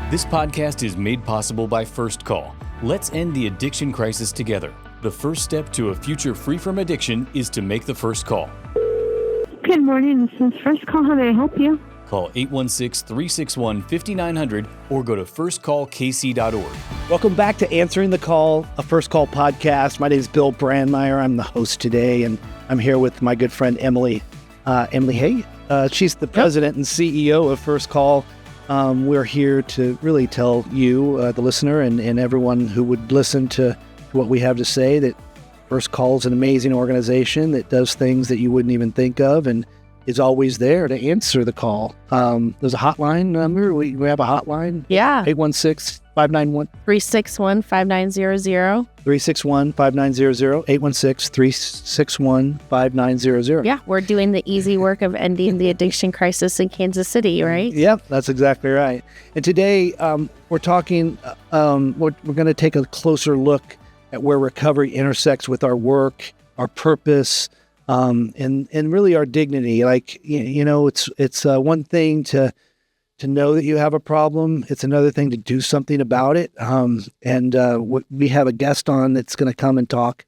This podcast is made possible by First Call. Let's end the addiction crisis together. The first step to a future free from addiction is to make the first call. Good morning, this is First Call. How may I help you? Call 816-361-5900 or go to firstcallkc.org. Welcome back to Answering the Call, a First Call podcast. My name is Bill Brandmeier. I'm the host today, and I'm here with my good friend Emily. Emily Hay. She's the president and CEO of First Call. We're here to really tell you, the listener, and everyone who would listen to what we have to say, that First Call is an amazing organization that does things that you wouldn't even think of and is always there to answer the call. There's a hotline number. We have a hotline. Yeah. 816-591. 361-5900. 361-5900. 816-361-5900. Yeah, we're doing the easy work of ending the addiction crisis in Kansas City, right? Yep, that's exactly right. And today we're talking, we're going to take a closer look at where recovery intersects with our work, our purpose, and really our dignity. Like, you know, it's one thing to know that you have a problem. It's another thing to do something about it. We have a guest on that's going to come and talk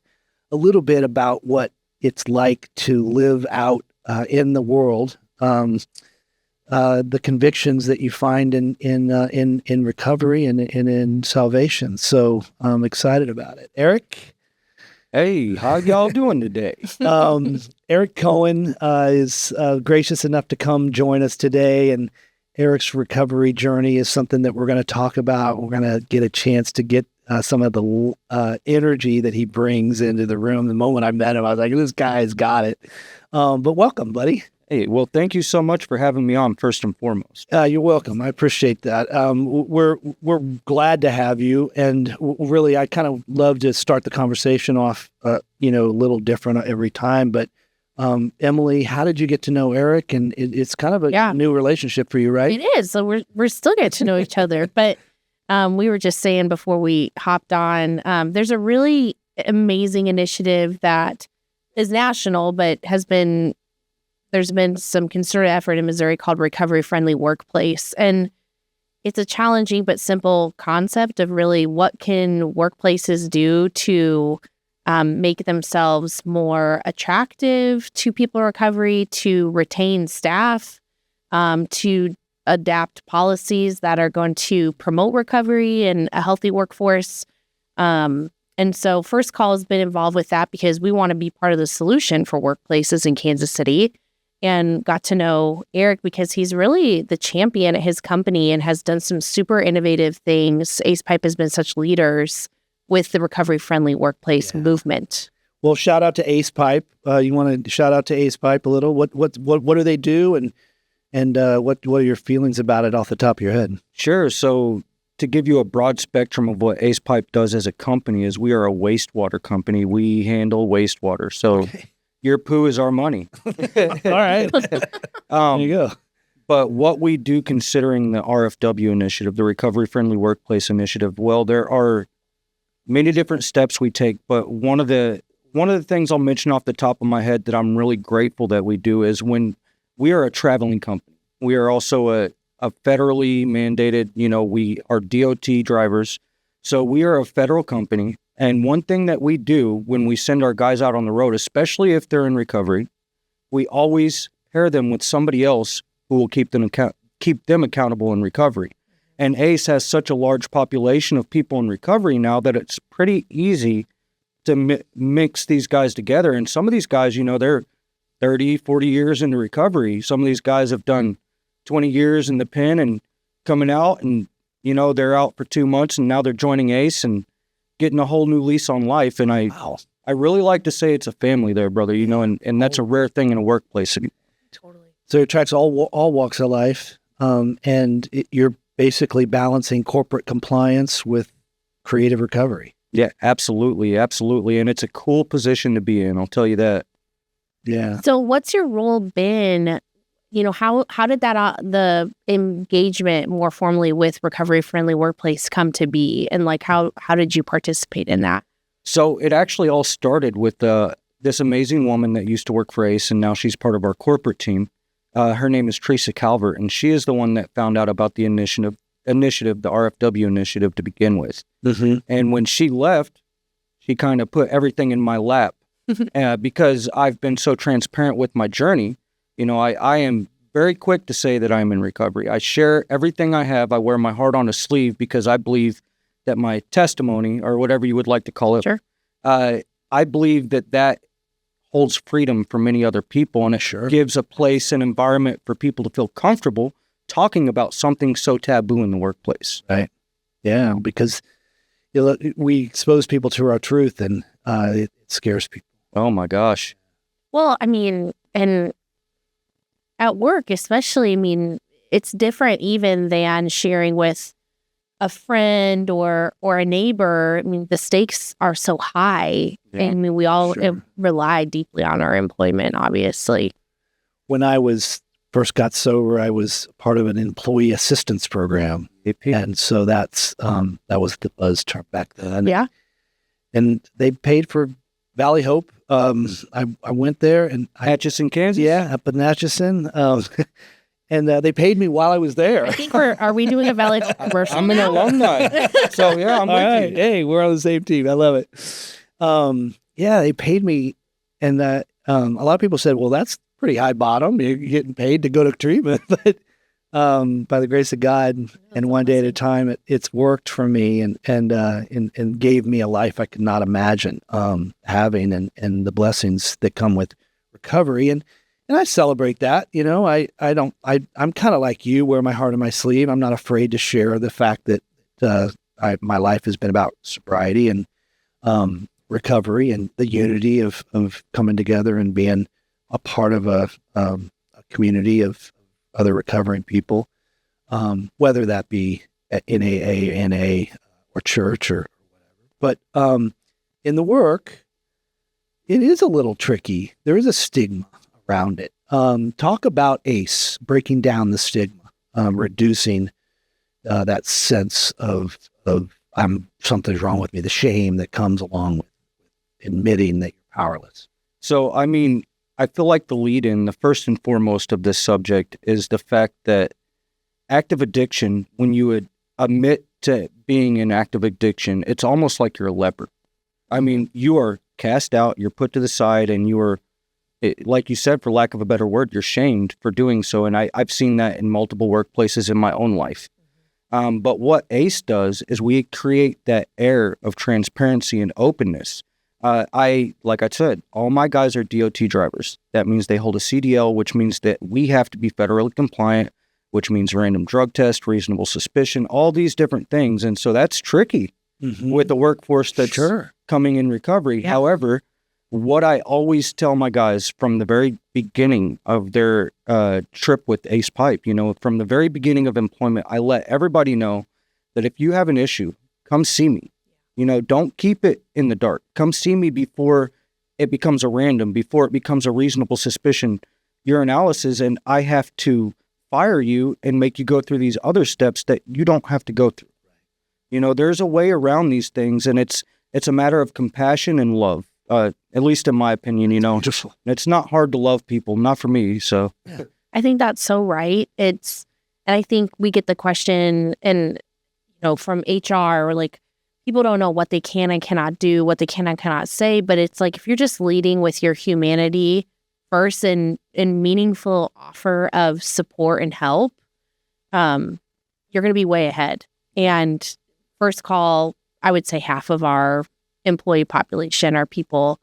a little bit about what it's like to live out in the world, the convictions that you find in recovery and in salvation. So I'm excited about it. Eric? Hey, how y'all doing today? Eric Cohen is gracious enough to come join us today, and Eric's recovery journey is something that we're going to talk about. We're going to get a chance to get some of the energy that he brings into the room. The moment I met him, I was like, this guy's got it. But welcome, buddy. Hey, well, thank you so much for having me on, first and foremost. You're welcome. I appreciate that. We're glad to have you, and really, I kind of love to start the conversation off, a little different every time. But Emily, how did you get to know Eric? And it's kind of a new relationship for you, right? It is. So we're still getting to know each other. But we were just saying before we hopped on, there's a really amazing initiative that is national, but there's been some concerted effort in Missouri called Recovery Friendly Workplace. And it's a challenging but simple concept of really what can workplaces do to make themselves more attractive to people in recovery, to retain staff, to adapt policies that are going to promote recovery and a healthy workforce. And so First Call has been involved with that because we want to be part of the solution for workplaces in Kansas City, and got to know Eric because he's really the champion at his company and has done some super innovative things. Ace Pipe has been such leaders with the recovery-friendly workplace movement. Well, shout out to Ace Pipe. You want to shout out to Ace Pipe a little? What do they do, and what are your feelings about it off the top of your head? Sure. So to give you a broad spectrum of what Ace Pipe does as a company is we are a wastewater company. We handle wastewater. So your poo is our money. All right. There you go. But what we do, considering the RFW initiative, the Recovery Friendly Workplace Initiative, well, there are many different steps we take. But one of the things I'll mention off the top of my head that I'm really grateful that we do is when we are a traveling company. We are also a federally mandated, we are DOT drivers. So we are a federal company. And one thing that we do when we send our guys out on the road, especially if they're in recovery, we always pair them with somebody else who will keep them accountable in recovery. And ACE has such a large population of people in recovery now that it's pretty easy to mix these guys together. And some of these guys, they're 30, 40 years into recovery. Some of these guys have done 20 years in the pen and coming out, and, they're out for 2 months, and now they're joining ACE and getting a whole new lease on life. And I really like to say it's a family there, brother, and that's a rare thing in a workplace. Totally. So it attracts all walks of life, and you're basically balancing corporate compliance with creative recovery. Yeah, absolutely. Absolutely. And it's a cool position to be in. I'll tell you that. Yeah. So what's your role been? How did that the engagement more formally with Recovery Friendly Workplace come to be? And how did you participate in that? So it actually all started with this amazing woman that used to work for ACE, and now she's part of our corporate team. Her name is Teresa Calvert, and she is the one that found out about the initiative initiative, the RFW initiative, to begin with. Mm-hmm. And when she left, she kind of put everything in my lap because I've been so transparent with my journey. You know, I am very quick to say that I'm in recovery. I share everything I have. I wear my heart on a sleeve because I believe that my testimony, or whatever you would like to call it, Sure. I believe that holds freedom for many other people, and it gives a place, an environment for people to feel comfortable talking about something so taboo in the workplace. Right. Yeah, because we expose people to our truth, and it scares people. Oh my gosh. Well, I mean, and at work especially, I mean, it's different even than sharing with a friend or a neighbor. I mean, the stakes are so high. Yeah, I mean, we all sure. rely deeply on our employment, obviously. When I first got sober, I was part of an employee assistance program, and so that was the buzz term back then. Yeah. And they paid for Valley Hope. I went there, and Atchison, Kansas? Yeah, up in Atchison. And they paid me while I was there. I think are we doing a valid commercial? I'm an now? alumni. So, yeah, I'm All with right. you. Hey, we're on the same team. I love it. Yeah, they paid me. And a lot of people said, well, that's pretty high bottom. You're getting paid to go to treatment. But by the grace of God and one day at a time, it's worked for me and gave me a life I could not imagine having and the blessings that come with recovery. And I celebrate that. You know, I'm kind of like you, wear my heart on my sleeve. I'm not afraid to share the fact that my life has been about sobriety and recovery and the unity of coming together and being a part of a community of other recovering people, whether that be in AA, NA, or church or whatever. But in the work, it is a little tricky. There is a stigma around it. Talk about ACE, breaking down the stigma, reducing that sense of something's wrong with me, the shame that comes along with admitting that you're powerless. So, I mean, I feel like the first and foremost of this subject is the fact that active addiction, when you would admit to being in active addiction, it's almost like you're a leper. I mean, you are cast out, you're put to the side, and you are, like you said, for lack of a better word, you're shamed for doing so. And I've seen that in multiple workplaces in my own life. But what ACE does is we create that air of transparency and openness. Like I said, all my guys are DOT drivers. That means they hold a CDL, which means that we have to be federally compliant, which means random drug test, reasonable suspicion, all these different things. And so that's tricky with the workforce that's coming in recovery. Yeah. However, what I always tell my guys from the very beginning of their trip with Ace Pipe, you know, from the very beginning of employment, I let everybody know that if you have an issue, come see me. You know, don't keep it in the dark. Come see me before it becomes a random, before it becomes a reasonable suspicion, urinalysis, and I have to fire you and make you go through these other steps that you don't have to go through. You know, there's a way around these things, and it's a matter of compassion and love, at least in my opinion, you know. Wonderful. It's not hard to love people, not for me, so. I think that's so right. And I think we get the question and, you know, from HR or like, people don't know what they can and cannot do, what they can and cannot say. But it's like, if you're just leading with your humanity first and meaningful offer of support and help, you're going to be way ahead. And First Call, I would say half of our employee population are people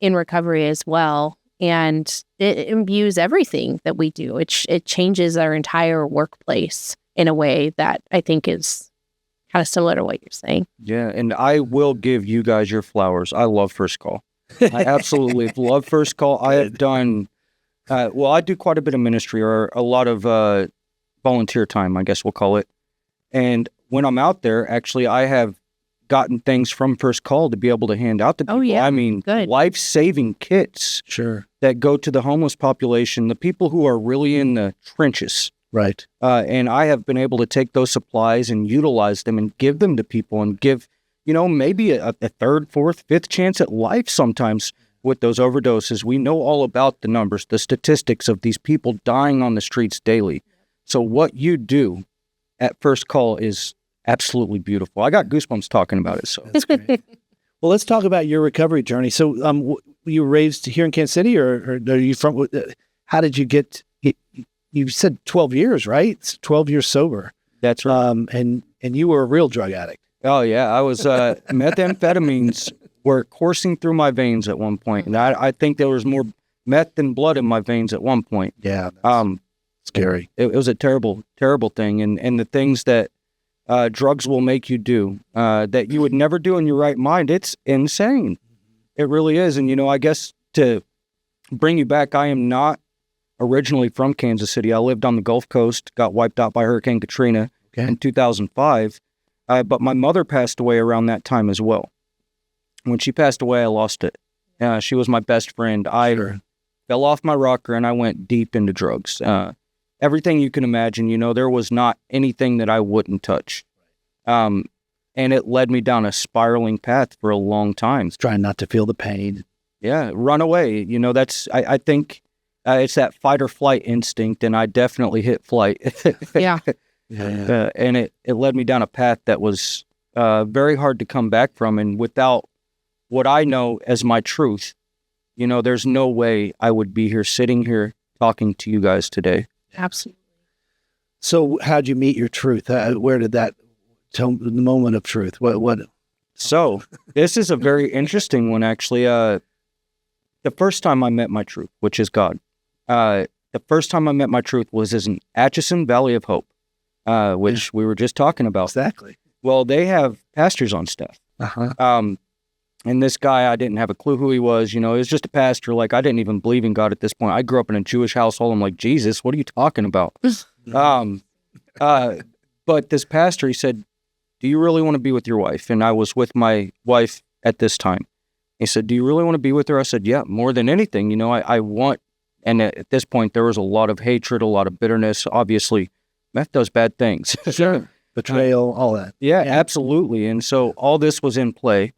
in recovery as well. And it imbues everything that we do. It changes our entire workplace in a way that I think is kind of similar to what you're saying. Yeah, and I will give you guys your flowers. I love First Call. I absolutely love First Call. I have done, I do quite a bit of ministry or a lot of volunteer time, I guess we'll call it. And when I'm out there, actually, I have gotten things from First Call to be able to hand out to people. Oh, yeah. I mean, Good. life-saving kits that go to the homeless population, the people who are really in the trenches. Right. And I have been able to take those supplies and utilize them and give them to people and give, you know, maybe a third, fourth, fifth chance at life sometimes with those overdoses. We know all about the numbers, the statistics of these people dying on the streets daily. So what you do at first call is absolutely beautiful. I got goosebumps talking about it. So That's great. Well, let's talk about your recovery journey. So, you were raised here in Kansas City, or are you from? How did you get? You said 12 years, right? It's 12 years sober. that's right. And you were a real drug addict. Oh yeah, I was. Methamphetamines were coursing through my veins at one point, and I think there was more meth than blood in my veins at one point. Yeah. That's scary. It was a terrible, terrible thing, and the things that drugs will make you do that you would never do in your right mind. It's insane. It really is. And, I guess to bring you back, I am not originally from Kansas City. I lived on the Gulf Coast, got wiped out by Hurricane Katrina in 2005. But my mother passed away around that time as well. When she passed away, I lost it. She was my best friend. I fell off my rocker and I went deep into drugs. Everything you can imagine, there was not anything that I wouldn't touch. And it led me down a spiraling path for a long time. Trying not to feel the pain. Yeah, run away. I think it's that fight or flight instinct, and I definitely hit flight. Yeah. And it led me down a path that was very hard to come back from. And without what I know as my truth, there's no way I would be here sitting here talking to you guys today. Absolutely. So how'd you meet your truth? Where did that tell the moment of truth? What? So this is a very interesting one, actually. The first time I met my truth, which is God, the first time I met my truth was in Atchison, Valley of Hope, which we were just talking about. Exactly. Well, they have pastors on staff. And this guy, I didn't have a clue who he was. He was just a pastor. Like, I didn't even believe in God at this point. I grew up in a Jewish household. I'm like, Jesus, what are you talking about? But this pastor, he said, do you really want to be with your wife? And I was with my wife at this time. He said, do you really want to be with her? I said, yeah, more than anything. I want, and at this point, there was a lot of hatred, a lot of bitterness. Obviously, meth does bad things. Sure. Betrayal, all that. Yeah, absolutely. And so all this was in play.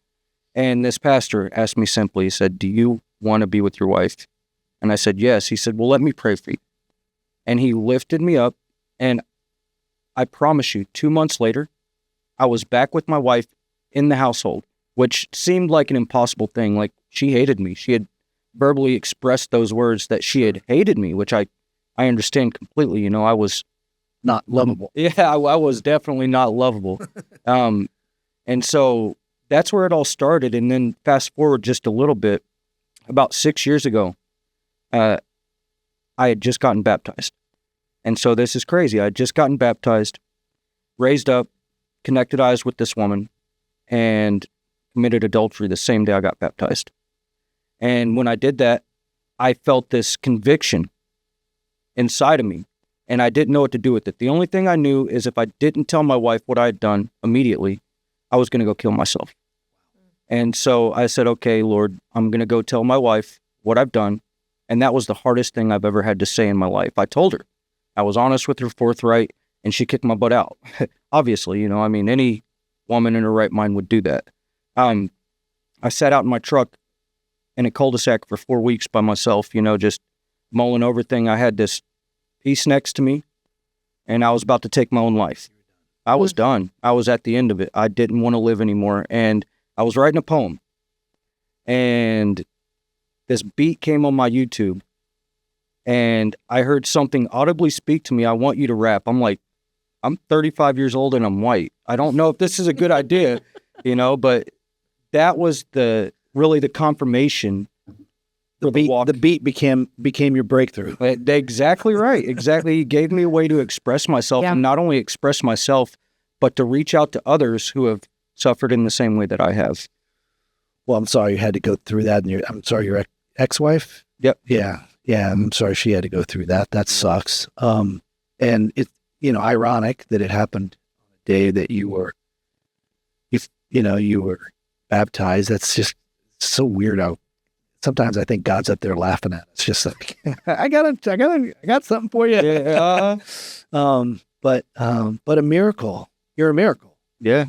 And this pastor asked me simply, he said, do you want to be with your wife? And I said, yes. He said, well, let me pray for you. And he lifted me up. And I promise you, 2 months later, I was back with my wife in the household, which seemed like an impossible thing. Like, she hated me. She had verbally expressed those words that she had hated me, which I understand completely. I was Not lovable. Yeah, I was definitely not lovable. And so that's where it all started. And then fast forward just a little bit, about 6 years ago, I had just gotten baptized. And so this is crazy. I had just gotten baptized, raised up, connected eyes with this woman, and committed adultery the same day I got baptized. And when I did that, I felt this conviction inside of me, and I didn't know what to do with it. The only thing I knew is if I didn't tell my wife what I had done immediately, I was going to go kill myself. And so I said, okay, Lord, I'm going to go tell my wife what I've done. And that was the hardest thing I've ever had to say in my life. I told her. I was honest with her, forthright, and she kicked my butt out. Obviously, any woman in her right mind would do that. I sat out in my truck in a cul-de-sac for 4 weeks by myself, just mulling over things. I had this piece next to me, and I was about to take my own life. I was done. I was at the end of it. I didn't want to live anymore, and I was writing a poem. And this beat came on my YouTube, and I heard something audibly speak to me. I want you to rap. I'm like, I'm 35 years old and I'm white. I don't know if this is a good idea, but that was really the confirmation. The beat became your breakthrough. Exactly right. Exactly. He gave me a way to express myself, and not only express myself, but to reach out to others who have suffered in the same way that I have. Well, I'm sorry you had to go through that. And I'm sorry your ex-wife? Yep. Yeah. I'm sorry she had to go through that. That sucks. And it's, ironic that it happened on the day that you were baptized. That's just so weird how sometimes I think God's up there laughing at us. Just like, I got something for you. Yeah. But a miracle. You're a miracle. Yeah.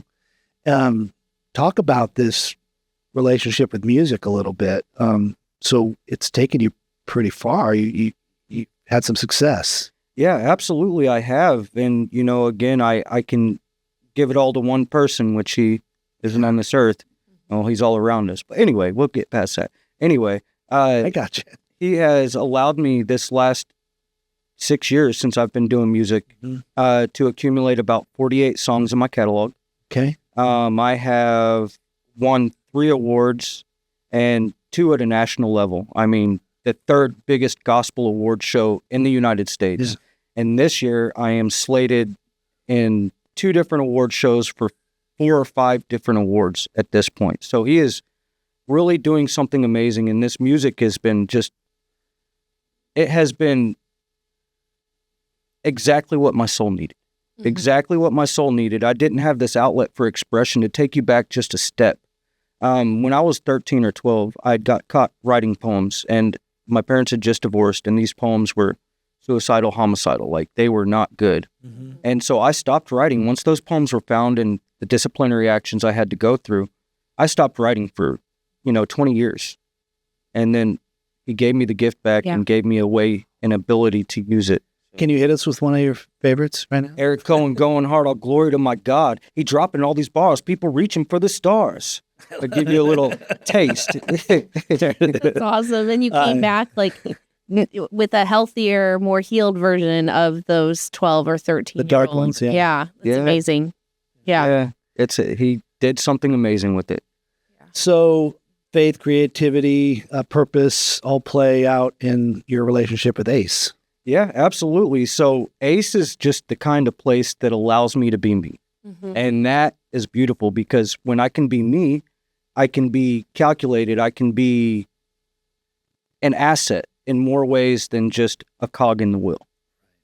Talk about this relationship with music a little bit. So it's taken you pretty far. You had some success. Yeah, absolutely. I have. And, again, I can give it all to one person, which he isn't on this earth. Well, he's all around us. But anyway, we'll get past that. Anyway, I got you. he has allowed me this last 6 years since I've been doing music to accumulate about 48 songs in my catalog. Okay. I have won 3 awards and 2 at a national level. I mean, the 3rd biggest gospel award show in the United States. Yeah. And this year I am slated in 2 different award shows for 4 or 5 different awards at this point. So he is really doing something amazing. And this music has been it has been exactly what my soul needed. Mm-hmm. Exactly what my soul needed. I didn't have this outlet for expression. To take you back just a step. When I was 13 or 12, I got caught writing poems, and my parents had just divorced, and these poems were suicidal, homicidal, like they were not good. Mm-hmm. And so I stopped writing. Once those poems were found and the disciplinary actions I had to go through, I stopped writing for, 20 years. And then he gave me the gift back and gave me a way and ability to use it. Can you hit us with one of your favorites right now? Eric Cohen, going hard, all glory to my God. He dropping all these bars, people reaching for the stars. I'll give you a little taste. That's awesome. Then you came back with a healthier, more healed version of those 12 or 13. The dark ones, yeah. Yeah, it's amazing. Yeah. He did something amazing with it. So faith, creativity, purpose all play out in your relationship with Ace. Yeah, absolutely. So Ace is just the kind of place that allows me to be me. Mm-hmm. And that is beautiful because when I can be me, I can be calculated. I can be an asset in more ways than just a cog in the wheel.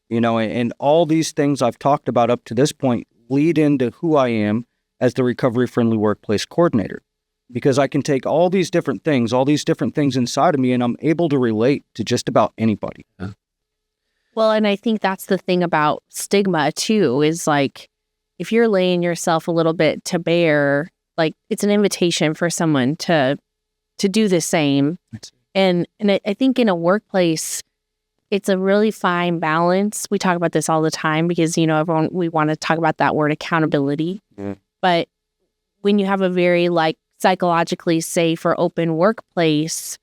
And all these things I've talked about up to this point lead into who I am as the recovery-friendly workplace coordinator. Because I can take all these different things inside of me, and I'm able to relate to just about anybody. Yeah. Well, and I think that's the thing about stigma too, is if you're laying yourself a little bit to bear, it's an invitation for someone to do the same. And I think in a workplace, it's a really fine balance. We talk about this all the time because, we want to talk about that word accountability. Mm. But when you have a very psychologically safe or open workplace,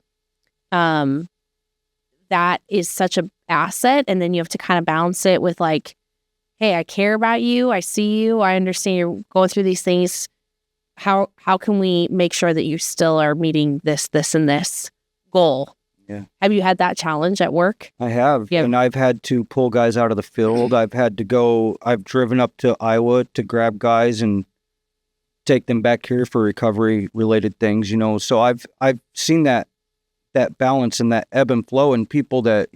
that is such a asset. And then you have to kind of balance it with hey, I care about you. I see you. I understand you're going through these things. How can we make sure that you still are meeting this, and this goal? Yeah. Have you had that challenge at work? I have. And I've had to pull guys out of the field. I've driven up to Iowa to grab guys and take them back here for recovery related things, So I've seen that balance and that ebb and flow, and people that,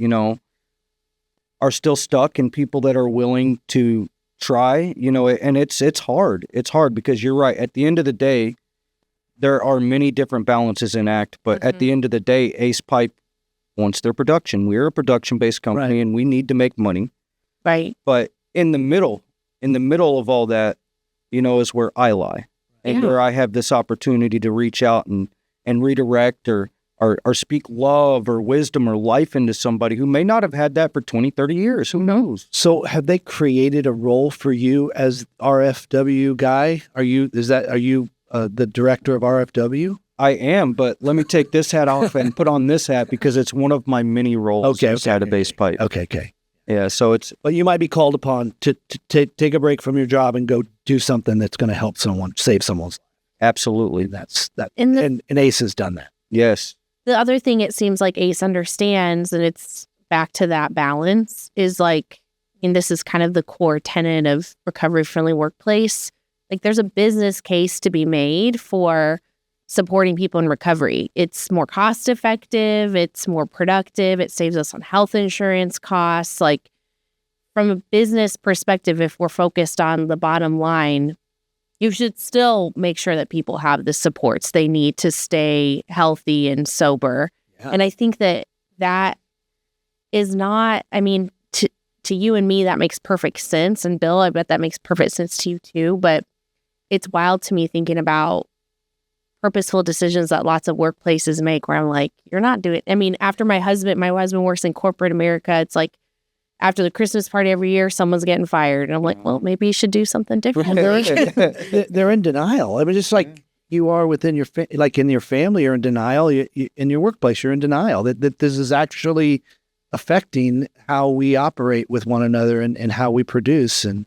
are still stuck and people that are willing to try, and it's hard. It's hard because you're right. At the end of the day, there are many different balances in ACT, but at the end of the day, Ace Pipe wants their production. We're a production-based company and we need to make money. Right. But in the middle of all that, is where I lie. And where I have this opportunity to reach out and redirect or speak love or wisdom or life into somebody who may not have had that for 20, 30 years. Who knows? So have they created a role for you as RFW guy? Are you the director of RFW? I am, but let me take this hat off and put on this hat because it's one of my many roles inside of Ace Pipe. Okay. Yeah, so it's... But you might be called upon to take a break from your job and go do something that's going to help someone, save someone's life. Absolutely. And Ace has done that. Yes. The other thing it seems like Ace understands, and it's back to that balance, is and this is kind of the core tenet of recovery-friendly workplace. There's a business case to be made for supporting people in recovery. It's more cost-effective. It's more productive. It saves us on health insurance costs. From a business perspective, if we're focused on the bottom line, you should still make sure that people have the supports they need to stay healthy and sober. Yeah. And I think that is not, to you and me, that makes perfect sense. And Bill, I bet that makes perfect sense to you too. But it's wild to me thinking about purposeful decisions that lots of workplaces make where I'm you're not doing, after my husband works in corporate America, it's after the Christmas party every year, someone's getting fired. And I'm like, well, maybe you should do something different. They're in denial. I mean, just like you are within your like in your family, you're in denial. In your workplace, you're in denial that this is actually affecting how we operate with one another and how we produce. And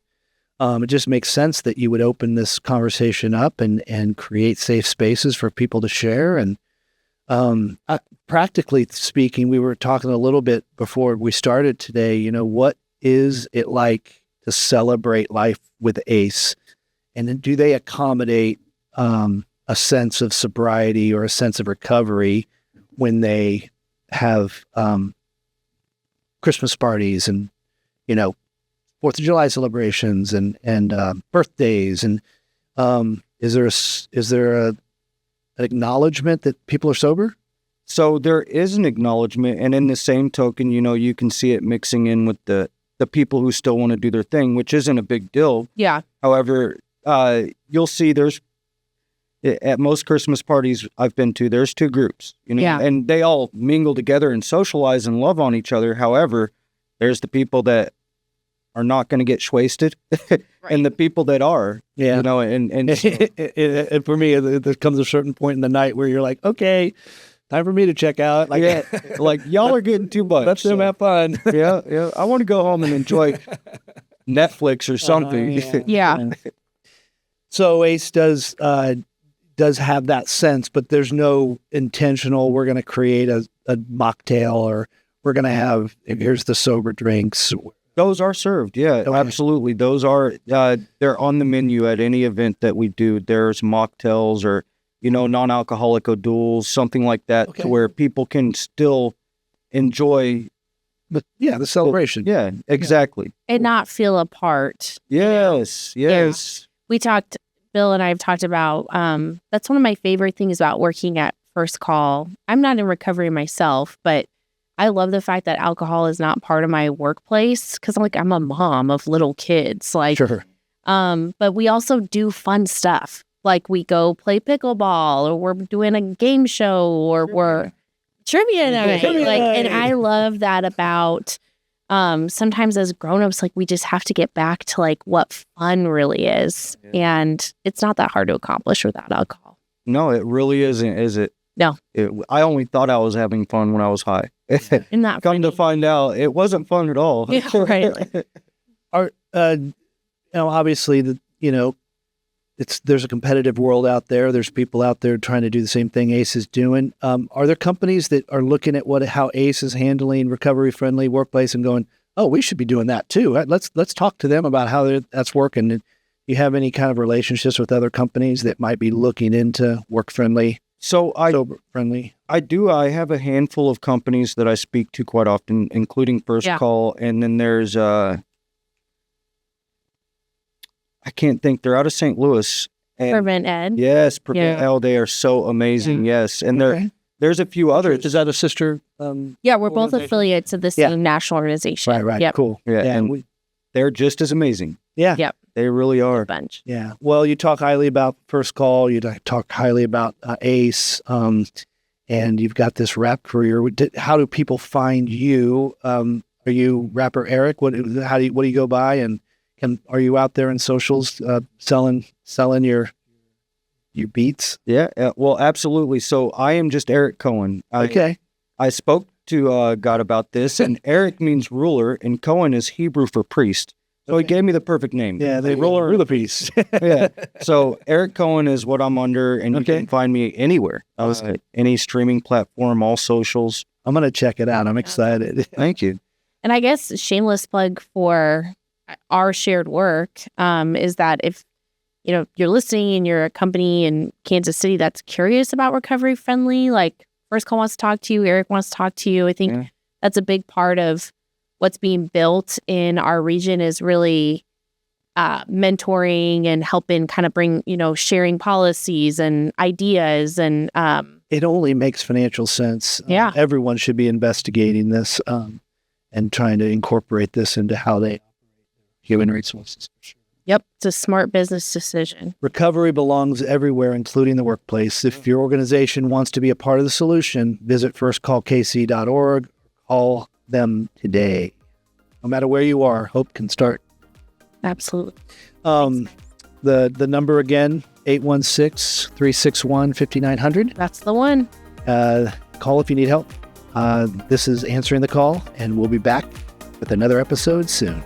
it just makes sense that you would open this conversation up and create safe spaces for people to share. And practically speaking, we were talking a little bit before we started today, you know, what is it like to celebrate life with ACE? And then do they accommodate a sense of sobriety or a sense of recovery when they have Christmas parties and, you know, 4th of July celebrations and birthdays? And is there an acknowledgement that people are sober? So there is an acknowledgement, and in the same token, you know, you can see it mixing in with the people who still want to do their thing, which isn't a big deal. Yeah. However, you'll see at most Christmas parties I've been to, there's 2 groups, you know, and they all mingle together and socialize and love on each other. However, there's the people that are not going to get wasted, and the people that are, you know, and and for me, there comes a certain point in the night where you're like, okay, time for me to check out. Like, like y'all are getting too much. Let them have fun. Yeah. I want to go home and enjoy Netflix or something. Yeah. So ACE does have that sense, but there's no intentional, we're going to create a mocktail or we're going to have, here's the sober drinks. Those are served. Yeah, Okay. absolutely. Those are, they're on the menu at any event that we do. There's mocktails or, you know, non-alcoholic O'Douls, something like that, to where people can still enjoy. But yeah, the celebration. Yeah, exactly. And not feel apart. Yes. We talked, Bill and I have talked about, that's one of my favorite things about working at First Call. I'm not in recovery myself, but I love the fact that alcohol is not part of my workplace because I'm a mom of little kids. Like, Sure. But we also do fun stuff. Like we go play pickleball or we're doing a game show or we're trivia night. And I love that about sometimes as grownups, like we just have to get back to like what fun really is. Yeah. And it's not that hard to accomplish without alcohol. No, it really isn't, is it? No. I only thought I was having fun when I was high. Isn't that Come to find out, it wasn't fun at all. Yeah, right. You know, obviously, there's a competitive world out there. There's people out there trying to do the same thing ACE is doing. Are there companies that are looking at how ACE is handling recovery-friendly workplace and going, oh, we should be doing that too? Let's talk to them about how that's working. And you have any kind of relationships with other companies that might be looking into work-friendly? Sober friendly. I do. I have a handful of companies that I speak to quite often, including First Call. And then there's, I can't think, they're out of St. Louis. Prevent Ed. Yes, Prevent Ed. They are so amazing. Yeah. Yes. And there's a few others. Is that a sister? Yeah, we're both affiliates of the same national organization. Right. Yep. Cool. Yeah. And they're just as amazing. Yeah. Yep. They really are. A bunch. Yeah. Well, you talk highly about First Call. You talk highly about ACE, and you've got this rap career. How do people find you? Are you rapper Eric? What do you go by? And are you out there in socials selling your beats? Yeah. Well, absolutely. So I am just Eric Cohen. Okay. I spoke to God about this, and Eric means ruler, and Cohen is Hebrew for priest. So he gave me the perfect name. Yeah, the ruler piece. Yeah. So Eric Cohen is what I'm under, and you can find me anywhere. Any streaming platform, all socials. I'm going to check it out. I'm excited. Thank you. And I guess shameless plug for our shared work is that if you're listening and you're a company in Kansas City that's curious about recovery friendly, like First Call wants to talk to you, Eric wants to talk to you. I think that's a big part of what's being built in our region is really mentoring and helping kind of bring, sharing policies and ideas. And it only makes financial sense. Yeah. Everyone should be investigating this and trying to incorporate this into how they human resources. Yep. It's a smart business decision. Recovery belongs everywhere, including the workplace. If your organization wants to be a part of the solution, visit firstcallkc.org. Call them today. No matter where you are, hope can start. Absolutely. The number again, 816-361-5900. That's the one. Call if you need help. This is Answering the Call, and we'll be back with another episode soon.